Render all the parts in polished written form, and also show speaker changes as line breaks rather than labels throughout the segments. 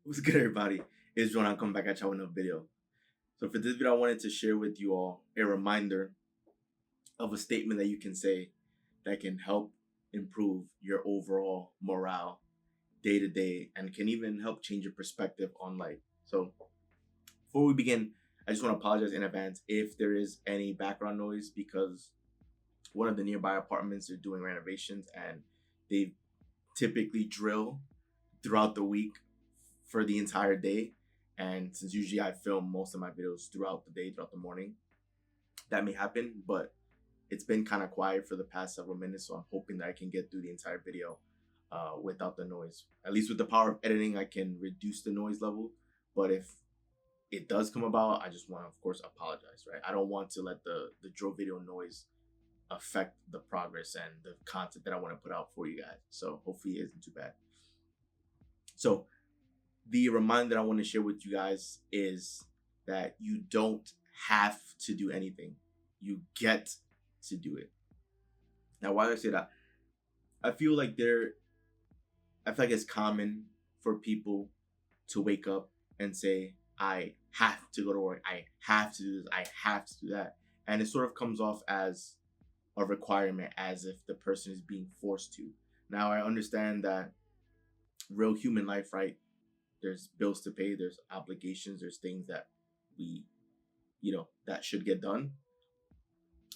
What's good, everybody? It's John. I'm coming back at you with another video. So for this video, I wanted to share with you all a reminder of a statement that you can say that can help improve your overall morale day to day and can even help change your perspective on life. So before we begin, I just want to apologize in advance if there is any background noise because one of the nearby apartments are doing renovations and they typically drill throughout the week for the entire day. And since usually I film most of my videos throughout the day, throughout the morning, that may happen, but it's been kind of quiet for the past several minutes. So I'm hoping that I can get through the entire video without the noise. At least with the power of editing, I can reduce the noise level. But if it does come about, I just want to, of course, apologize, right? I don't want to let the drill video noise affect the progress and the content that I want to put out for you guys. So hopefully it isn't too bad. So the reminder that I want to share with you guys is that you don't have to do anything. You get to do it. Now, why do I say that? I feel like it's common for people to wake up and say, I have to go to work. I have to do this. I have to do that. And it sort of comes off as a requirement, as if the person is being forced to. Now, I understand that real human life, right? There's bills to pay, there's obligations, there's things that we, that should get done.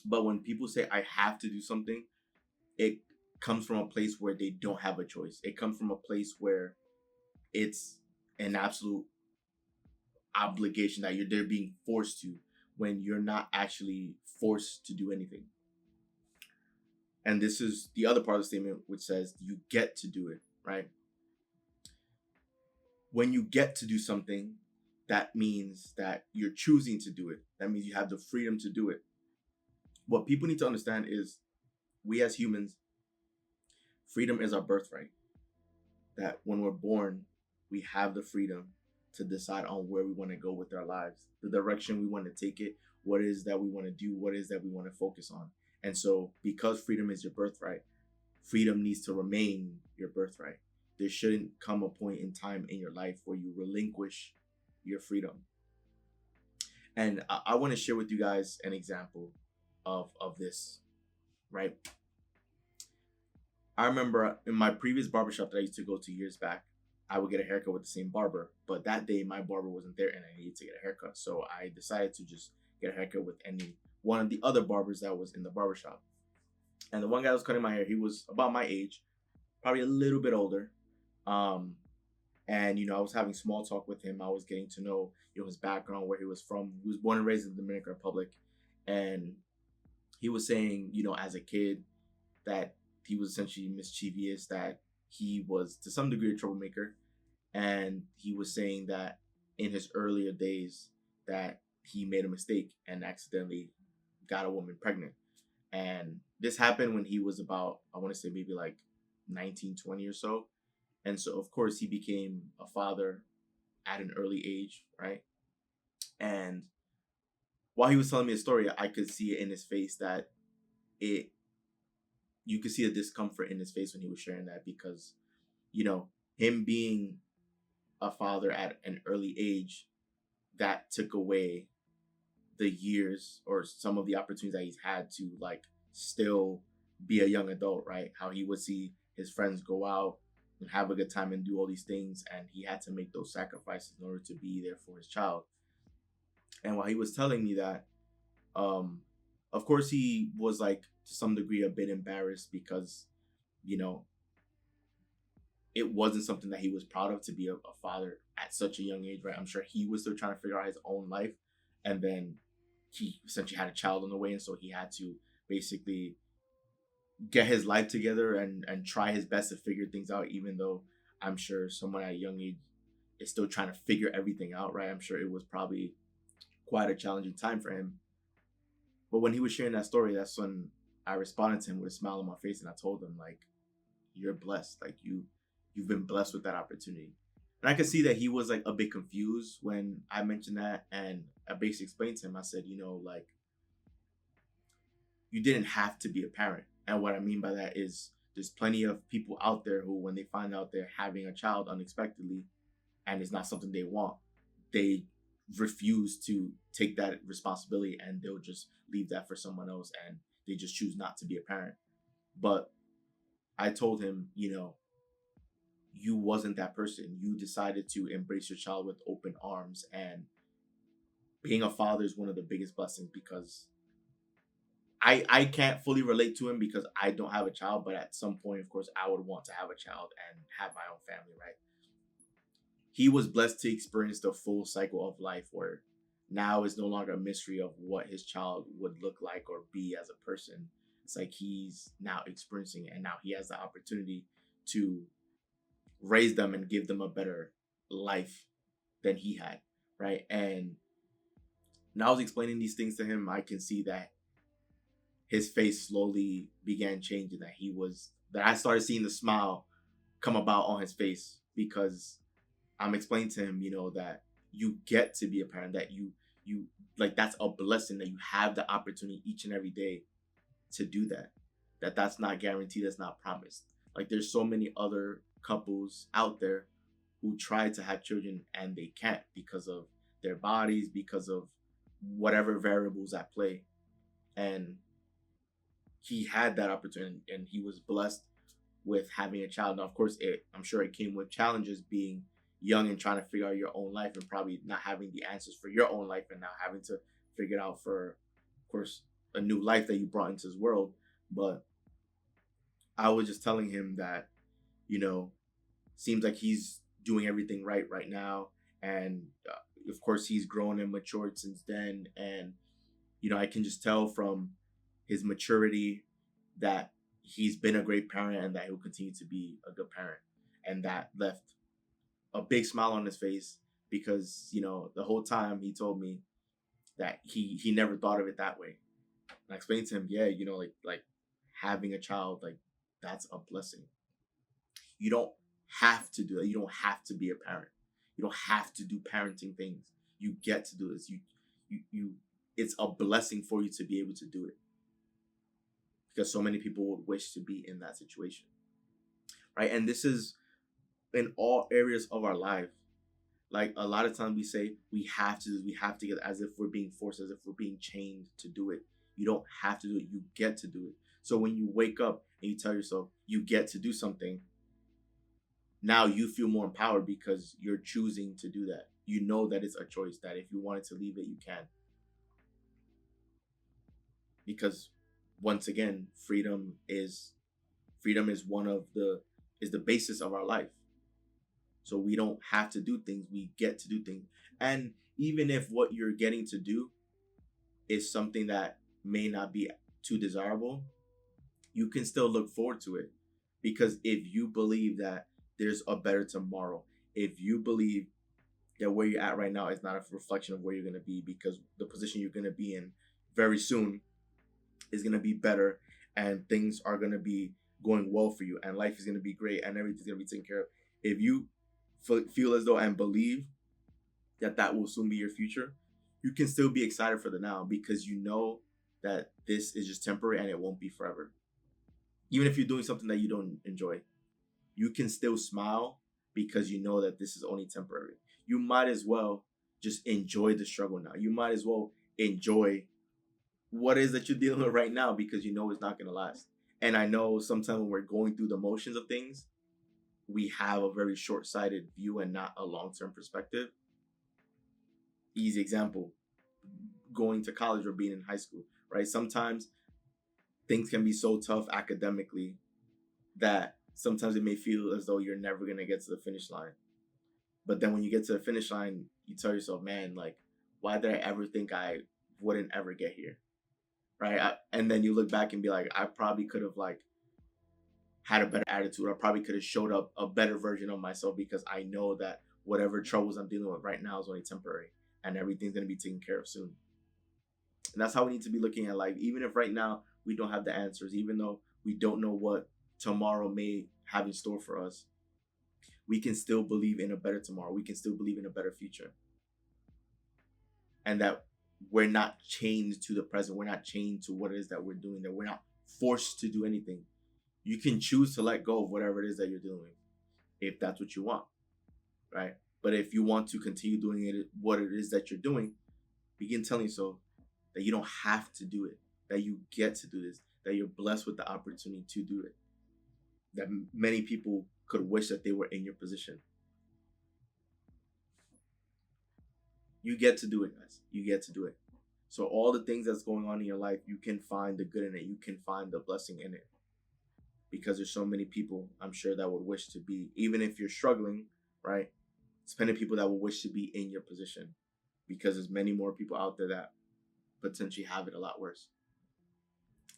But when people say, I have to do something, it comes from a place where they don't have a choice. It comes from a place where it's an absolute obligation that they're being forced to when you're not actually forced to do anything. And this is the other part of the statement, which says you get to do it, right? When you get to do something, that means that you're choosing to do it. That means you have the freedom to do it. What people need to understand is we as humans, freedom is our birthright. That when we're born, we have the freedom to decide on where we want to go with our lives, the direction we want to take it, what it is that we want to do, what it is that we want to focus on. And so because freedom is your birthright, freedom needs to remain your birthright. There shouldn't come a point in time in your life where you relinquish your freedom. And I want to share with you guys an example of this, right? I remember in my previous barbershop that I used to go to years back, I would get a haircut with the same barber. But that day, my barber wasn't there and I needed to get a haircut. So I decided to just get a haircut with any one of the other barbers that was in the barbershop. And the one guy that was cutting my hair, he was about my age, probably a little bit older. And I was having small talk with him. I was getting to know his background, where he was from. He was born and raised in the Dominican Republic, and he was saying, as a kid, that he was essentially mischievous, that he was to some degree a troublemaker, and he was saying that in his earlier days that he made a mistake and accidentally got a woman pregnant. And this happened when he was about, I want to say maybe like 19, 20 or so. And so, of course, he became a father at an early age, right? And while he was telling me a story, I could see it in his face that you could see the discomfort in his face when he was sharing that because, him being a father at an early age, that took away the years or some of the opportunities that he's had to still be a young adult, right? How he would see his friends go out and have a good time and do all these things, and he had to make those sacrifices in order to be there for his child. And while he was telling me that, of course he was to some degree a bit embarrassed because it wasn't something that he was proud of to be a father at such a young age, right? I'm sure he was still trying to figure out his own life, and then he essentially had a child on the way, and so he had to basically get his life together and try his best to figure things out, even though I'm sure someone at a young age is still trying to figure everything out, right? I'm sure it was probably quite a challenging time for him. But when he was sharing that story, that's when I responded to him with a smile on my face, and I told him, you're blessed. You've been blessed with that opportunity. And I could see that he was a bit confused when I mentioned that, and I basically explained to him, I said, you didn't have to be a parent. And what I mean by that is there's plenty of people out there who, when they find out they're having a child unexpectedly, and it's not something they want, they refuse to take that responsibility, and they'll just leave that for someone else, and they just choose not to be a parent. But I told him, you wasn't that person. You decided to embrace your child with open arms, and being a father is one of the biggest blessings, because I can't fully relate to him because I don't have a child, but at some point, of course, I would want to have a child and have my own family, right? He was blessed to experience the full cycle of life, where now is no longer a mystery of what his child would look like or be as a person. It's like he's now experiencing it, and now he has the opportunity to raise them and give them a better life than he had, right? And now I was explaining these things to him, I can see that his face slowly began changing, that I started seeing the smile come about on his face, because I'm explaining to him, that you get to be a parent, that you like, that's a blessing, that you have the opportunity each and every day to do that. That's not guaranteed, that's not promised. Like, there's so many other couples out there who try to have children and they can't, because of their bodies, because of whatever variables at play. And he had that opportunity, and he was blessed with having a child. Now, of course, I'm sure it came with challenges, being young and trying to figure out your own life, and probably not having the answers for your own life, and now having to figure it out for, of course, a new life that you brought into this world. But I was just telling him that, seems like he's doing everything right now, and of course, he's grown and matured since then. And I can just tell from his maturity that he's been a great parent, and that he'll continue to be a good parent. And that left a big smile on his face, because the whole time he told me that he never thought of it that way. And I explained to him, yeah, like having a child, like, that's a blessing. You don't have to do that. You don't have to be a parent. You don't have to do parenting things. You get to do this. You it's a blessing for you to be able to do it, because so many people would wish to be in that situation, right? And this is in all areas of our life. Like, a lot of times we say we have to do this, we have to get, as if we're being forced, as if we're being chained to do it. You don't have to do it. You get to do it. So when you wake up and you tell yourself you get to do something, now you feel more empowered, because you're choosing to do that. You know that it's a choice, that if you wanted to leave it, you can. Because once again, freedom is the basis of our life. So we don't have to do things, we get to do things. And even if what you're getting to do is something that may not be too desirable, you can still look forward to it. Because if you believe that there's a better tomorrow, if you believe that where you're at right now is not a reflection of where you're going to be, because the position you're going to be in very soon is going to be better, and things are going to be going well for you, and life is going to be great, and everything's going to be taken care of. If you feel as though and believe that will soon be your future, you can still be excited for the now, because you know that this is just temporary and it won't be forever. Even if you're doing something that you don't enjoy, you can still smile, because you know that this is only temporary. You might as well just enjoy the struggle now. You might as well enjoy what it is that you're dealing with right now, because you know it's not going to last. And I know sometimes when we're going through the motions of things, we have a very short-sighted view and not a long-term perspective. Easy example, going to college or being in high school, right? Sometimes things can be so tough academically that sometimes it may feel as though you're never going to get to the finish line. But then when you get to the finish line, you tell yourself, man, like, why did I ever think I wouldn't ever get here? Right? And then you look back and be like, I probably could have, like, had a better attitude. I probably could have showed up a better version of myself, because I know that whatever troubles I'm dealing with right now is only temporary, and everything's going to be taken care of soon. And that's how we need to be looking at life. Even if right now we don't have the answers, even though we don't know what tomorrow may have in store for us, we can still believe in a better tomorrow. We can still believe in a better future. And that we're not chained to the present. We're not chained to what it is that we're doing, that we're not forced to do anything. You can choose to let go of whatever it is that you're doing, if that's what you want, right? But if you want to continue doing it, what it is that you're doing, begin telling yourself that you don't have to do it, that you get to do this, that you're blessed with the opportunity to do it, that many people could wish that they were in your position. You get to do it, guys. You get to do it. So all the things that's going on in your life, you can find the good in it. You can find the blessing in it. Because there's so many people, I'm sure, that would wish to be, even if you're struggling, right? There's many people that will wish to be in your position, because there's many more people out there that potentially have it a lot worse.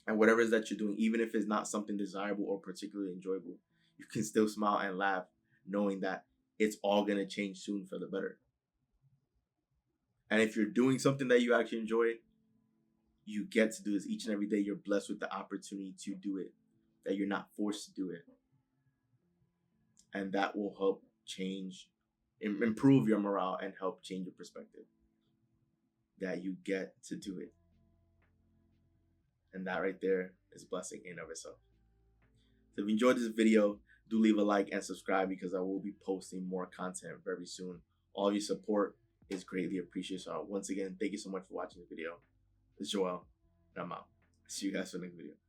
And whatever it is that you're doing, even if it's not something desirable or particularly enjoyable, you can still smile and laugh, knowing that it's all going to change soon for the better. And if you're doing something that you actually enjoy, you get to do this each and every day. You're blessed with the opportunity to do it, that you're not forced to do it. And that will help improve your morale and help change your perspective, that you get to do it. And that right there is a blessing in of itself. So if you enjoyed this video, do leave a like and subscribe, because I will be posting more content very soon. All your support is greatly appreciated. So once again, thank you so much for watching the video. It's Joel, and I'm out. See you guys for the next video.